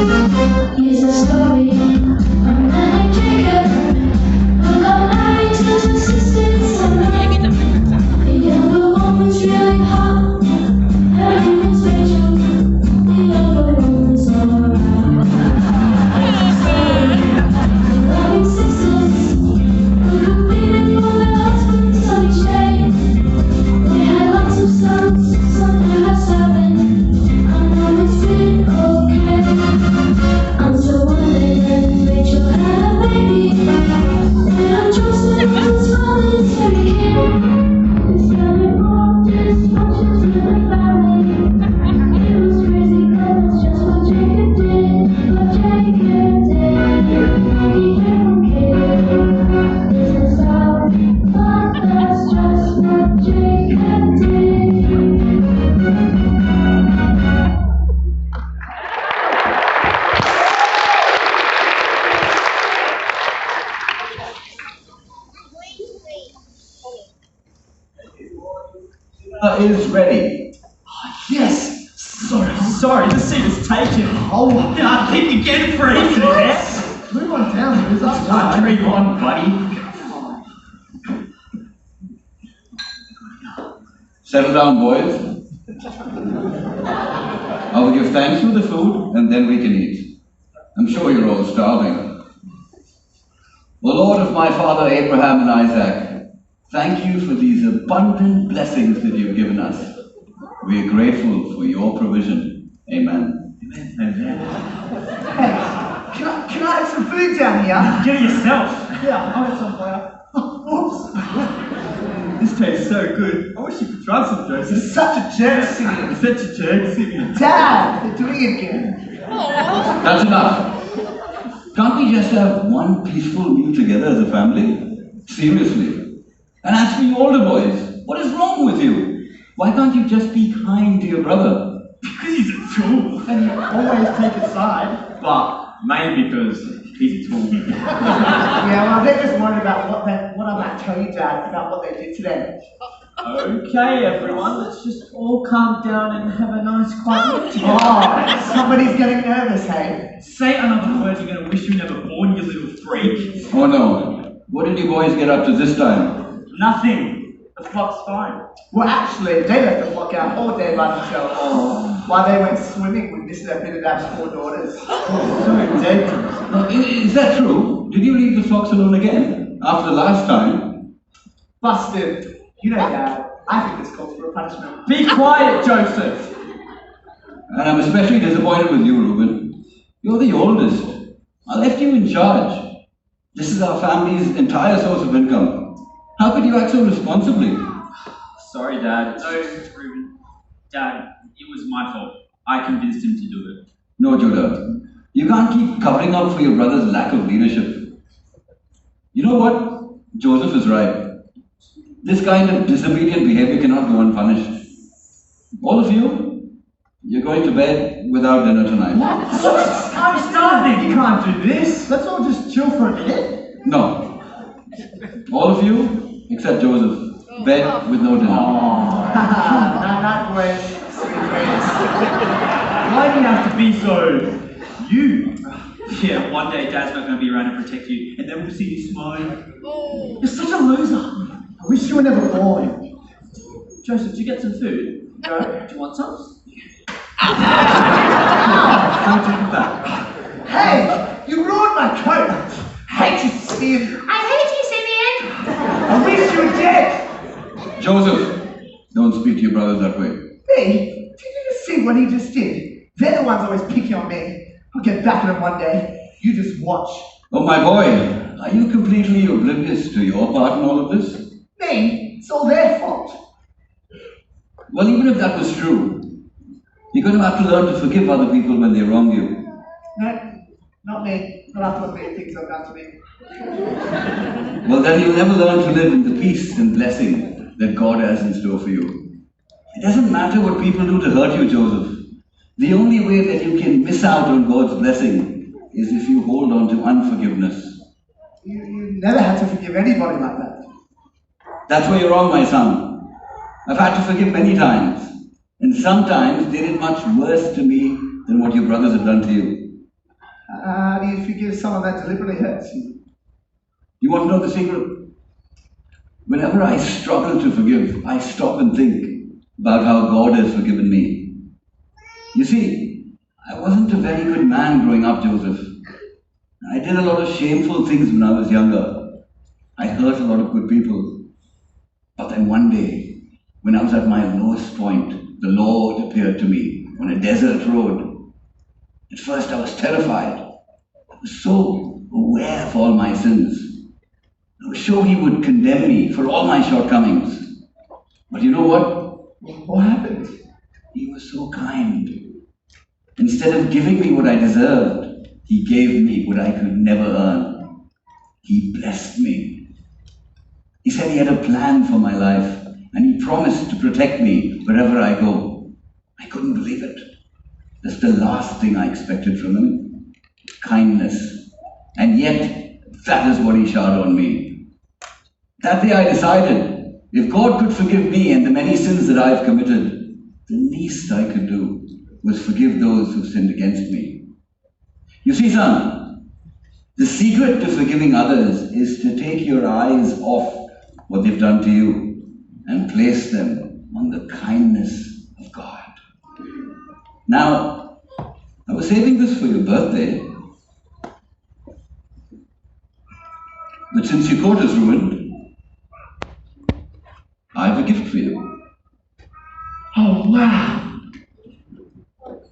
Here's a story of a man named Jacob who got married to his sister's son. The younger one was really hot. Her name was Rachel. The younger one was alright. Loving sisters who competed for their husbands on each day. They had lots of sons, some who had 7. I know it's been okay until one day then Rachel had a baby. And Joseph was father's very kid. His family brought dysfunctions to the family. It was crazy, but that's just what Jacob did. What Jacob did. He had one kid. This is how, but that's just what Jacob did. Is ready. Yes! Sorry, the seat is taken. Oh, I think you get free. move on down. Who's up? Dream on, buddy. Settle down, boys. I will give thanks for the food, and then we can eat. I'm sure you're all starving. O Lord of my father Abraham and Isaac, thank you for these abundant blessings that you've given us. We are grateful for your provision. Amen. Hey, can I have some food down here? Get it yourself. Yeah, I'll have some for you. This tastes so good. I wish you could try some, Joseph. You're such a jerk, Simeon. Such a jerk, Simeon. Dad, they're doing it again. That's enough. Can't we just have one peaceful meal together as a family? Seriously. And as for you older boys, what is wrong with you? Why can't you just be kind to your brother? Because he's a tool. And you always take a side. But mainly because he's a tool. Yeah, well, they're just worried about what I might tell you, Dad, about what they did today. Okay, everyone, let's just all calm down and have a nice quiet meal together. Oh, somebody's getting nervous, hey? Say another word, you're going to wish you were never born, you little freak. Oh no. What did you boys get up to this time? Nothing. The flock's fine. Well, actually, they left the flock out all day by themselves while they went swimming with Mr. Abinadab's 4 daughters. So ridiculous. Is that true? Did you leave the flocks alone again? After the last time? Busted. You know, Dad, I think this calls for a punishment. Be quiet, Joseph. And I'm especially disappointed with you, Reuben. You're the oldest. I left you in charge. This is our family's entire source of income. How could you act so responsibly? Sorry, Dad. No, Reuben. Dad, it was my fault. I convinced him to do it. No, Judah. You can't keep covering up for your brother's lack of leadership. You know what? Joseph is right. This kind of disobedient behavior cannot go unpunished. All of you, you're going to bed without dinner tonight. I'm starving. You can't do this. Let's all just chill for a minute. No. All of you, except Joseph, bed with no dinner. Night, boys. Sweet dreams. Why do you have to be so you? Yeah, one day Dad's not going to be around to protect you, and then we'll see you smiling. You're such a loser. I wish you were never born. Joseph, did you get some food? No? Do you want some? Don't take it back. Hey, you ruined my coat. I hate you, Simeon. I hate you, Simeon. I wish you were dead. Joseph, don't speak to your brothers that way. Me? Did you just see what he just did? They're the ones always picking on me. I'll get back at them one day. You just watch. Oh my boy, are you completely oblivious to your part in all of this? Me? It's all their fault. Well, even if that was true, you're going to have to learn to forgive other people when they wrong you. No, not me. Not after what many things I've done to me. Well, then you'll never learn to live in the peace and blessing that God has in store for you. It doesn't matter what people do to hurt you, Joseph. The only way that you can miss out on God's blessing is if you hold on to unforgiveness. You never had to forgive anybody like that. That's where you're wrong, my son. I've had to forgive many times, and sometimes they did much worse to me than what your brothers have done to you. How do you forgive someone that deliberately hurts you? You want to know the secret? Whenever I struggle to forgive, I stop and think about how God has forgiven me. You see, I wasn't a very good man growing up, Joseph. I did a lot of shameful things when I was younger. I hurt a lot of good people. But then one day, when I was at my lowest point, the Lord appeared to me on a desert road. At first I was terrified. I was so aware of all my sins. I was sure He would condemn me for all my shortcomings. But you know what? What happened? He was so kind. Instead of giving me what I deserved, He gave me what I could never earn. He blessed me. He said He had a plan for my life, and He promised to protect me wherever I go. I couldn't believe it. That's the last thing I expected from Him. Kindness. And yet, that is what He showered on me. That day I decided, if God could forgive me and the many sins that I've committed, the least I could do was forgive those who sinned against me. You see, son, the secret to forgiving others is to take your eyes off what they've done to you and place them on the kindness of God. Now, I was saving this for your birthday, but since your coat is ruined, I have a gift for you. Oh, wow.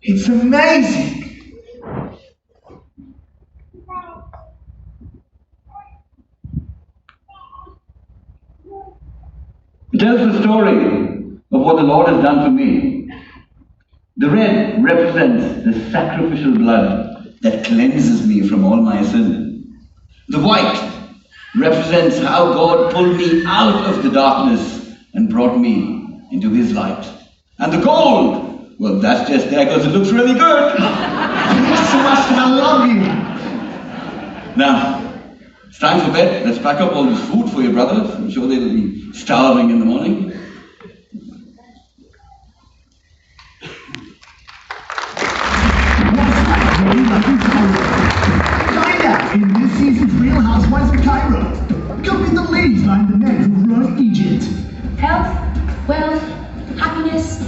It's amazing. It tells the story of what the Lord has done for me. The red represents the sacrificial blood that cleanses me from all my sin. The white represents how God pulled me out of the darkness and brought me into His light. And the gold, well, that's just there because it looks really good. Thanks so much, and I love you. Now, it's time for bed. Let's pack up all this food for your brothers. I'm sure they'll be starving in the morning. Find out in this season's Real Housewives of Cairo. Come meet the ladies behind the men who run Egypt. Health, wealth, happiness,